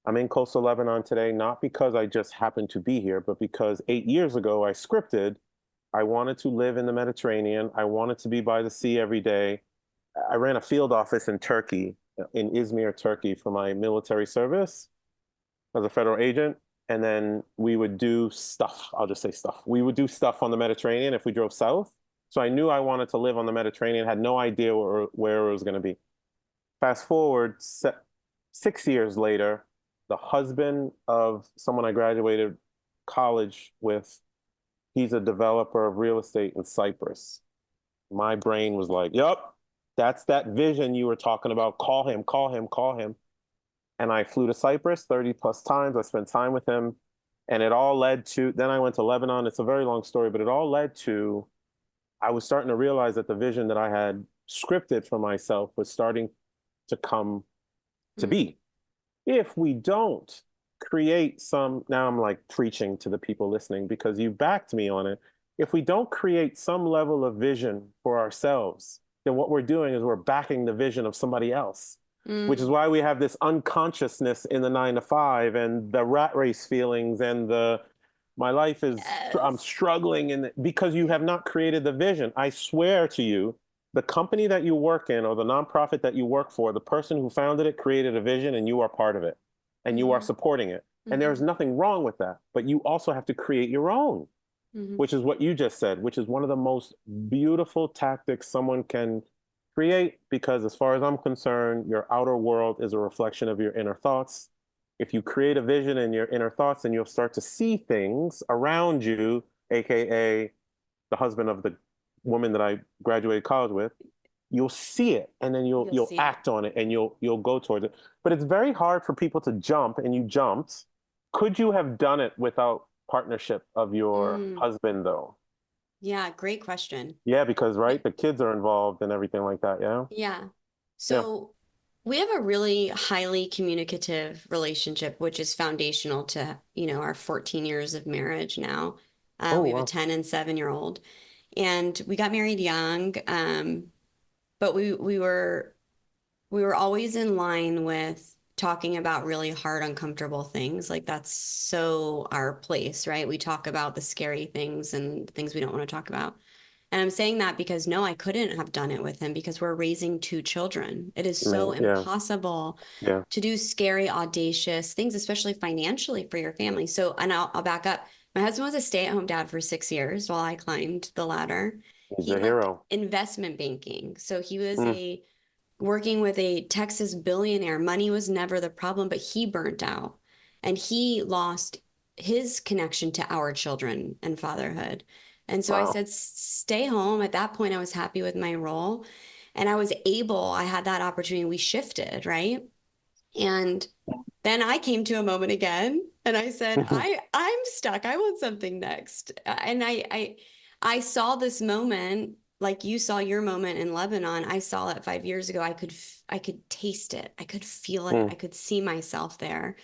Speaker 3: I'm in coastal Lebanon today, not because I just happen to be here, but because 8 years ago I scripted I wanted to live in the Mediterranean. I wanted to be by the sea every day. I ran a field office in Turkey, in Izmir, Turkey, for my military service as a federal agent. And then we would do stuff. I'll just say stuff. We would do stuff on the Mediterranean if we drove south. So I knew I wanted to live on the Mediterranean, had no idea where it was going to be. Fast forward 6 years later, the husband of someone I graduated college with, he's a developer of real estate in Cyprus. My brain was like, "Yep, that's that vision you were talking about. Call him, call him, call him." And I flew to Cyprus 30 plus times. I spent time with him. And it all led to, then I went to Lebanon. It's a very long story, but it all led to, I was starting to realize that the vision that I had scripted for myself was starting to come to
Speaker 2: Mm.
Speaker 3: be. If we don't create some, now I'm like preaching to the people listening because you backed me on it. If we don't create some level of vision for ourselves, then what we're doing is we're backing the vision of somebody else. which is why we have this unconsciousness in the 9 to 5 and the rat race feelings and the my life is I'm
Speaker 2: Yes.
Speaker 3: struggling and because you have not created the vision. I swear to you, the company that you work in or the nonprofit that you work for, the person who founded it created a vision and you are part of it and you are supporting it. And there's nothing wrong with that, but you also have to create your own, which is what you just said, which is one of the most beautiful tactics someone can create because as far as I'm concerned, your outer world is a reflection of your inner thoughts. If you create a vision in your inner thoughts, then you'll start to see things around you, aka the husband of the woman that I graduated college with. You'll see it and then you'll
Speaker 2: see
Speaker 3: act on it and you'll go towards it. But it's very hard for people to jump and you jumped. Could you have done it without partnership of your husband though?
Speaker 2: Yeah, great question.
Speaker 3: Yeah, because right, the kids are involved and everything like that. Yeah.
Speaker 2: Yeah.
Speaker 3: Yeah.
Speaker 2: So we have a really highly communicative relationship, which is foundational to, our 14 years of marriage now.
Speaker 3: Oh,
Speaker 2: We have a
Speaker 3: wow.
Speaker 2: 10 and 7-year-old, and we got married young. But we were always in line with talking about really hard, uncomfortable things. Like that's so our place, right? We talk about the scary things and things we don't want to talk about. And I'm saying that because no, I couldn't have done it with him because we're raising 2 children. It is so
Speaker 3: Yeah.
Speaker 2: impossible
Speaker 3: Yeah.
Speaker 2: to do scary, audacious things, especially financially for your family. So, and I'll back up. My husband was a stay-at-home dad for 6 years while I climbed the ladder.
Speaker 3: He's
Speaker 2: He
Speaker 3: a
Speaker 2: left
Speaker 3: hero.
Speaker 2: investment banking. So he was
Speaker 3: Mm,
Speaker 2: working with a Texas billionaire. Money was never the problem, but he burnt out and he lost his connection to our children and fatherhood. And so I
Speaker 3: wow.
Speaker 2: said, stay home. At that point, I was happy with my role and I had that opportunity. We shifted, right? And then I came to a moment again and I said, I'm stuck. I want something next. And I saw this moment like you saw your moment in Lebanon. I saw it 5 years ago. I could taste it. I could feel it.
Speaker 3: Mm,
Speaker 2: I could see myself there.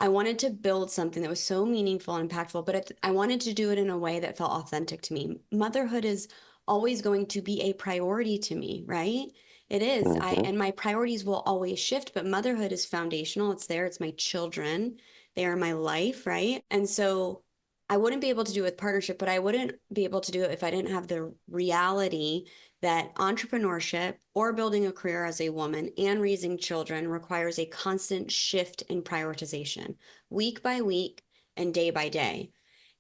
Speaker 2: I wanted to build something that was so meaningful and impactful, but I wanted to do it in a way that felt authentic to me. Motherhood is always going to be a priority to me, right? It is.
Speaker 3: mhm.
Speaker 2: And my priorities will always shift, but motherhood is foundational. It's there. It's my children. They are my life, right? And so I wouldn't be able to do it with partnership, but I wouldn't be able to do it if I didn't have the reality that entrepreneurship or building a career as a woman and raising children requires a constant shift in prioritization, week by week and day by day.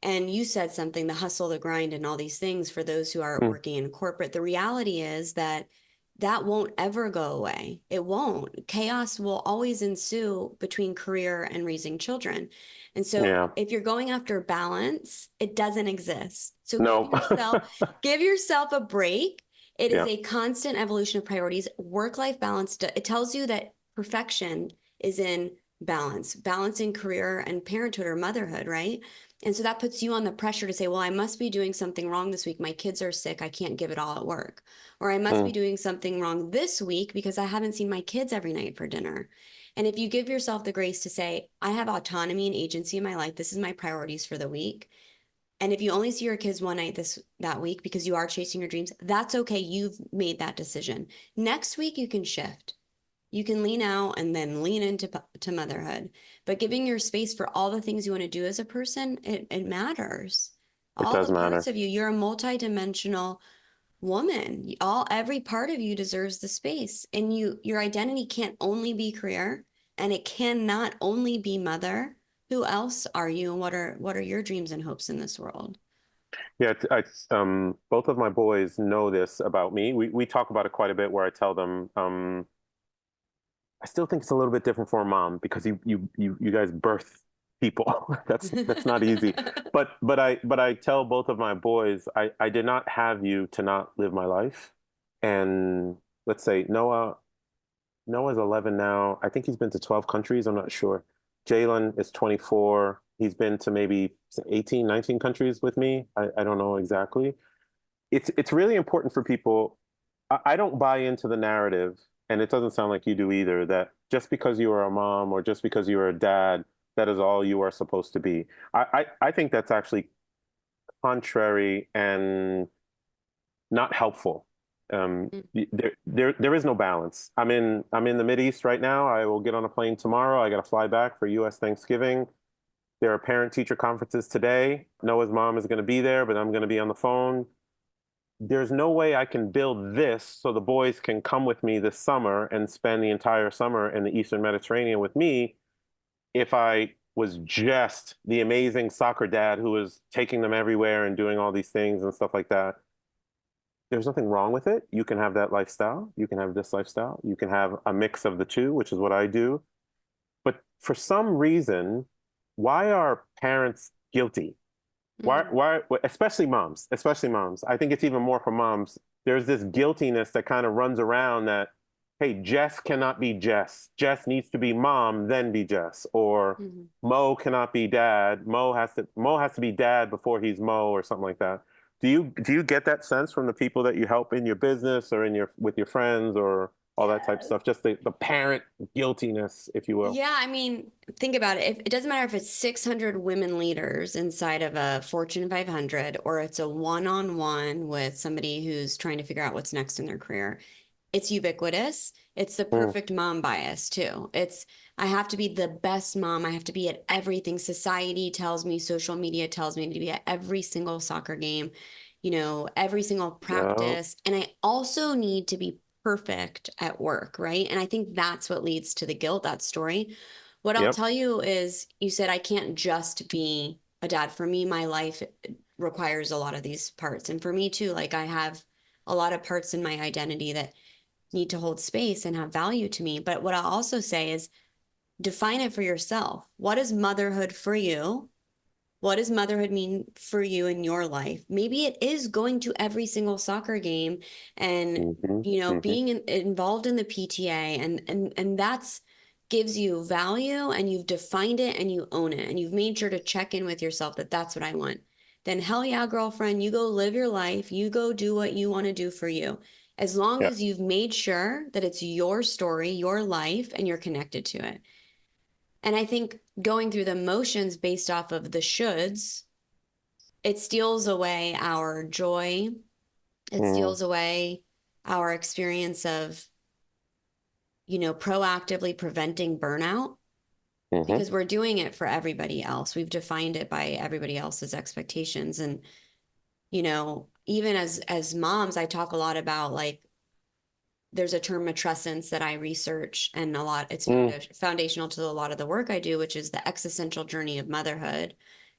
Speaker 2: And you said something, the hustle, the grind, and all these things for those who are
Speaker 3: Mm,
Speaker 2: working in corporate. The reality is that that won't ever go away. It won't. Chaos will always ensue between career and raising children. And so
Speaker 3: yeah.
Speaker 2: if you're going after balance, it doesn't exist. So
Speaker 3: No.
Speaker 2: give yourself a break. It is
Speaker 3: Yeah.
Speaker 2: a constant evolution of priorities. Work-life balance, it tells you that perfection is in balance, balancing career and parenthood or motherhood, right? And so that puts you on the pressure to say, well, I must be doing something wrong this week. My kids are sick. I can't give it all at work. Or I must be
Speaker 3: Mm,
Speaker 2: doing something wrong this week because I haven't seen my kids every night for dinner. And if you give yourself the grace to say, I have autonomy and agency in my life, this is my priorities for the week. And if you only see your kids one night that week because you are chasing your dreams, that's okay. You've made that decision. Next week you can shift. You can lean out and then lean into to motherhood. But giving your space for all the things you want to do as a person, it matters.
Speaker 3: it
Speaker 2: All
Speaker 3: does
Speaker 2: the parts
Speaker 3: matter.
Speaker 2: of you, you're a multidimensional woman. Every part of you deserves the space. And your identity can't only be career and it cannot only be mother. Who else are you and what are your dreams and hopes in this world?
Speaker 3: Yeah, both of my boys know this about me. We talk about it quite a bit where I tell them, I still think it's a little bit different for a mom because you guys birth people. That's not easy. But I tell both of my boys, I did not have you to not live my life. And let's say Noah's 11 now. I think he's been to 12 countries. I'm not sure. Jalen is 24. He's been to maybe 18, 19 countries with me. I don't know exactly. It's really important for people. I don't buy into the narrative, and it doesn't sound like you do either, that just because you are a mom or just because you are a dad, that is all you are supposed to be. I think that's actually contrary and not helpful. There is no balance. I'm in the Mideast right now. I will get on a plane tomorrow. I got to fly back for U.S. Thanksgiving. There are parent-teacher conferences today. Noah's mom is going to be there, but I'm going to be on the phone. There's no way I can build this so the boys can come with me this summer and spend the entire summer in the Eastern Mediterranean with me if I was just the amazing soccer dad who was taking them everywhere and doing all these things and stuff like that. There's nothing wrong with it. You can have that lifestyle. You can have this lifestyle. You can have a mix of the two, which is what I do. But for some reason, why are parents guilty? Why, especially moms, I think it's even more for moms. There's this guiltiness that kind of runs around that, hey, Jess cannot be Jess. Jess needs to be mom, then be Jess. Or Mo cannot be dad. Mo has to be dad before he's Mo, or something like that. Do you get that sense from the people that you help in your business or with your friends or all that type of stuff? Just the parent guiltiness, if you will.
Speaker 2: Yeah, I mean, think about it. It doesn't matter if it's 600 women leaders inside of a Fortune 500 or it's a one-on-one with somebody who's trying to figure out what's next in their career. It's ubiquitous. It's the perfect mom bias too. I have to be the best mom. I have to be at everything. Society tells me, social media tells me to be at every single soccer game, every single practice. And I also need to be perfect at work, right? And I think that's what leads to the guilt, that story. What I'll tell you is, you said I can't just be a dad. For me, my life requires a lot of these parts. And for me too, like I have a lot of parts in my identity that need to hold space and have value to me. But what I'll also say is define it for yourself. What is motherhood for you? What does motherhood mean for you in your life? Maybe it is going to every single soccer game and, being involved in the PTA and that's gives you value and you've defined it and you own it and you've made sure to check in with yourself that that's what I want. Then hell yeah, girlfriend, you go live your life. You go do what you want to do for you. As long as you've made sure that it's your story, your life, and you're connected to it. And I think going through the motions based off of the shoulds, it steals away our joy. It steals away our experience of, proactively preventing burnout because we're doing it for everybody else. We've defined it by everybody else's expectations. And, even as moms, I talk a lot about like, there's a term matrescence that I research and it's foundational to a lot of the work I do, which is the existential journey of motherhood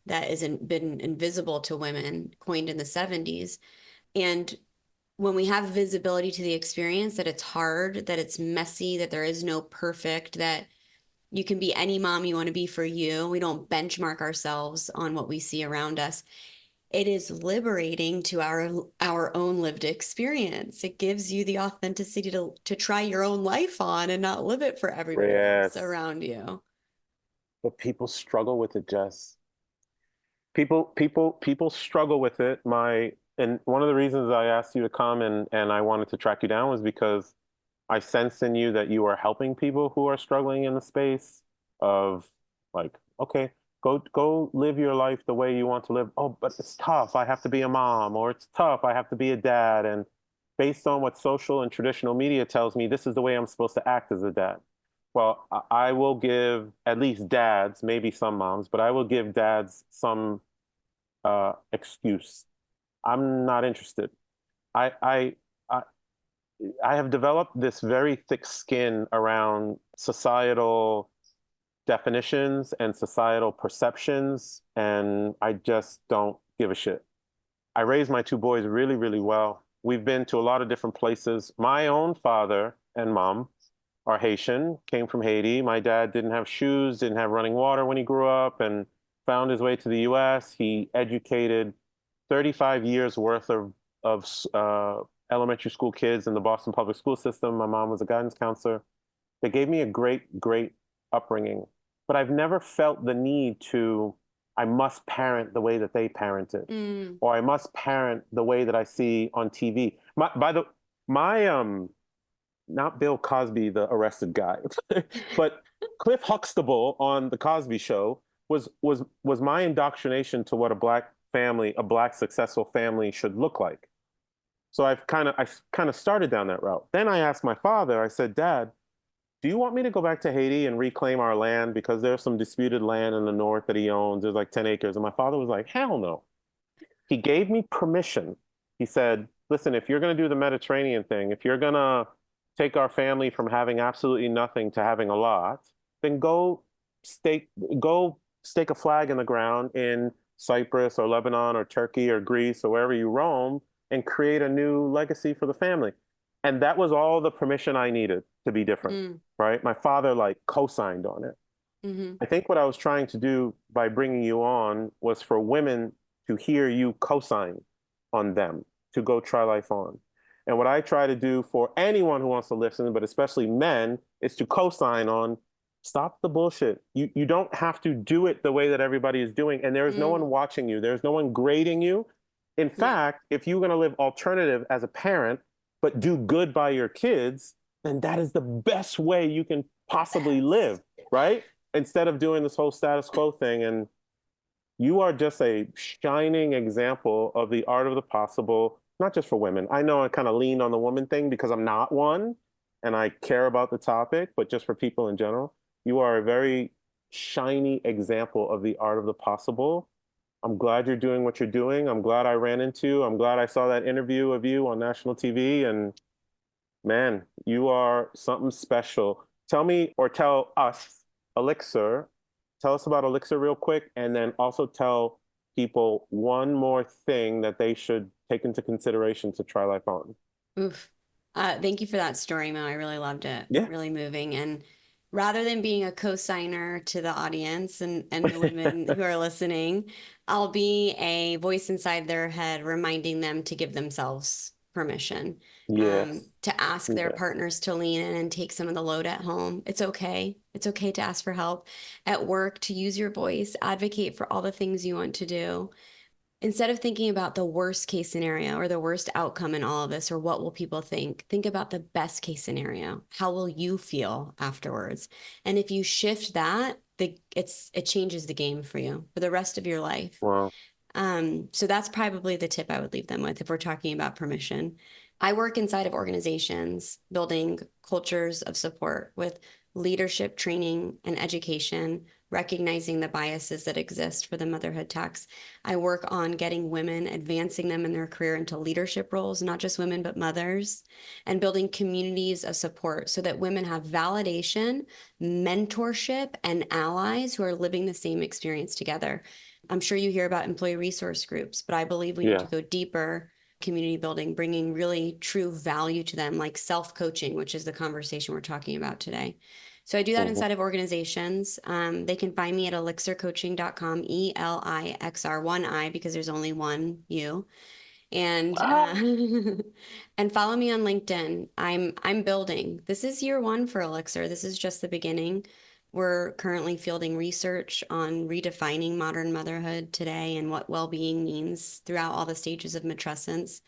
Speaker 2: that hasn't been invisible to women, coined in the 70s. And when we have visibility to the experience, that it's hard, that it's messy, that there is no perfect, that you can be any mom you want to be for you. We don't benchmark ourselves on what we see around us. It is liberating to our own lived experience. It gives you the authenticity to try your own life on and not live it for everybody else around you.
Speaker 3: But people struggle with it, Jess. People struggle with it. And one of the reasons I asked you to come and I wanted to track you down was because I sensed in you that you are helping people who are struggling in the space of like, okay, go live your life the way you want to live. Oh, but it's tough. I have to be a mom, or it's tough. I have to be a dad. And based on what social and traditional media tells me, this is the way I'm supposed to act as a dad. Well, I will give at least dads, maybe some moms, but I will give dads some excuse. I'm not interested. I, I, I, I have developed this very thick skin around societal definitions and societal perceptions, and I just don't give a shit. I raised my two boys really, really well. We've been to a lot of different places. My own father and mom are Haitian, came from Haiti. My dad didn't have shoes, didn't have running water when he grew up, and found his way to the US. He educated 35 years worth of elementary school kids in the Boston public school system. My mom was a guidance counselor. They gave me a great, great upbringing, but I've never felt the need I must parent the way that they parented, or I must parent the way that I see on TV. Not Bill Cosby, the arrested guy, but Cliff Huxtable on the Cosby Show was my indoctrination to what a black family, a black successful family should look like. So I kind of started down that route. Then I asked my father, I said, Dad, do you want me to go back to Haiti and reclaim our land? Because there's some disputed land in the north that he owns. There's like 10 acres. And my father was like, hell no. He gave me permission. He said, listen, if you're going to do the Mediterranean thing, if you're going to take our family from having absolutely nothing to having a lot, then stake, go stake a flag in the ground in Cyprus or Lebanon or Turkey or Greece or wherever you roam and create a new legacy for the family. And that was all the permission I needed to be different, right? My father like co-signed on it.
Speaker 2: Mm-hmm.
Speaker 3: I think what I was trying to do by bringing you on was for women to hear you co-sign on them to go try life on. And what I try to do for anyone who wants to listen, but especially men, is to co-sign on stop the bullshit. You don't have to do it the way that everybody is doing. And there is no one watching you. There's no one grading you. In fact, if you're going to live alternative as a parent, but do good by your kids, then that is the best way you can possibly live, right? Instead of doing this whole status quo thing. And you are just a shining example of the art of the possible, not just for women. I know I kind of leaned on the woman thing because I'm not one and I care about the topic, but just for people in general, you are a very shiny example of the art of the possible. I'm glad you're doing what you're doing. I'm glad I ran into you. I'm glad I saw that interview of you on national TV. And man, you are something special. Tell me or tell us, ELIXR, tell us about ELIXR real quick, and then also tell people one more thing that they should take into consideration to try life on.
Speaker 2: Oof. Thank you for that story, Mo. I really loved it.
Speaker 3: Yeah.
Speaker 2: Really moving. And rather than being a co-signer to the audience and the women who are listening, I'll be a voice inside their head reminding them to give themselves permission.
Speaker 3: Yes.
Speaker 2: To ask their
Speaker 3: Yeah.
Speaker 2: partners to lean in and take some of the load at home. It's okay. It's okay to ask for help. At work, to use your voice, advocate for all the things you want to do. Instead of thinking about the worst case scenario or the worst outcome in all of this or what will people think about the best case scenario. How will you feel afterwards? And if you shift that, it changes the game for you for the rest of your life.
Speaker 3: Wow.
Speaker 2: So that's probably the tip I would leave them with if we're talking about permission. I work inside of organizations building cultures of support with leadership training and education, recognizing the biases that exist for the motherhood tax. I work on getting women, advancing them in their career into leadership roles, not just women, but mothers, and building communities of support so that women have validation, mentorship, and allies who are living the same experience together. I'm sure you hear about employee resource groups, but I believe we need to go deeper. Community building, bringing really true value to them, like self-coaching, which is the conversation we're talking about today. So I do that inside of organizations. They can find me at elixircoaching.com, ELIXR, one I, because there's only one you. And and follow me on LinkedIn. I'm building. This is year one for ELIXR. This is just the beginning. We're currently fielding research on redefining modern motherhood today and what well-being means throughout all the stages of matrescence.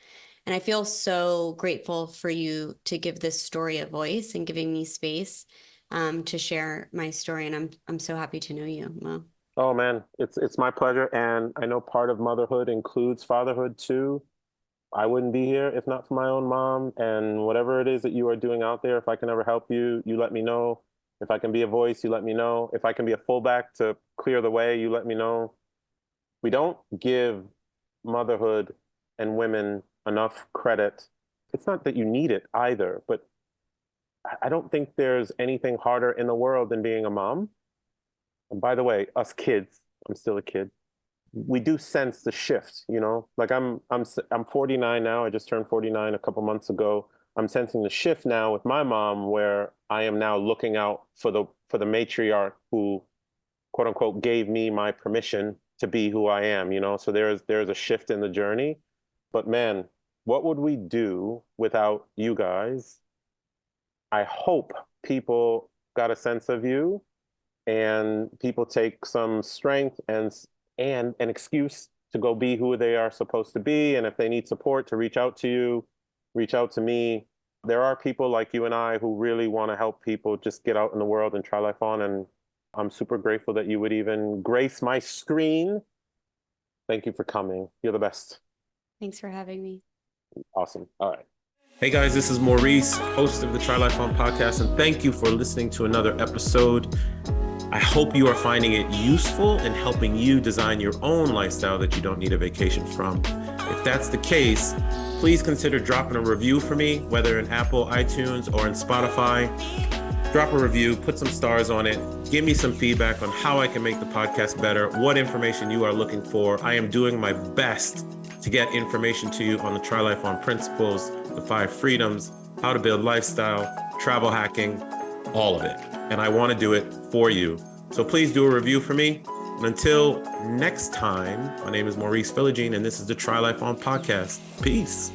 Speaker 2: And I feel so grateful for you to give this story a voice and giving me space to share my story. And I'm so happy to know you, Mo.
Speaker 3: Oh man, it's my pleasure. And I know part of motherhood includes fatherhood too. I wouldn't be here if not for my own mom. And whatever it is that you are doing out there, if I can ever help you, you let me know. If I can be a voice, you let me know. If I can be a fullback to clear the way, you let me know. We don't give motherhood and women enough credit. It's not that you need it either, but I don't think there's anything harder in the world than being a mom. And by the way, us kids, I'm still a kid. We do sense the shift, you know? Like I'm 49 now. I just turned 49 a couple months ago. I'm sensing the shift now with my mom where I am now looking out for the matriarch who quote unquote gave me my permission to be who I am, you know? So there's a shift in the journey. But man, what would we do without you guys? I hope people got a sense of you and people take some strength and an excuse to go be who they are supposed to be. And if they need support to reach out to you, reach out to me. There are people like you and I who really want to help people just get out in the world and try life on. And I'm super grateful that you would even grace my screen. Thank you for coming. You're the best.
Speaker 2: Thanks for having me.
Speaker 3: Awesome. All right.
Speaker 1: Hey guys, this is Maurice, host of the Try Life On podcast, and thank you for listening to another episode. I hope you are finding it useful and helping you design your own lifestyle that you don't need a vacation from. If that's the case, please consider dropping a review for me, whether in Apple, iTunes, or in Spotify. Drop a review, put some stars on it, give me some feedback on how I can make the podcast better, what information you are looking for. I am doing my best to get information to you on the Try Life On principles, the 5 freedoms, how to build lifestyle, travel hacking, all of it. And I want to do it for you. So please do a review for me. And until next time, my name is Maurice Philogene, and this is the Try Life On podcast. Peace.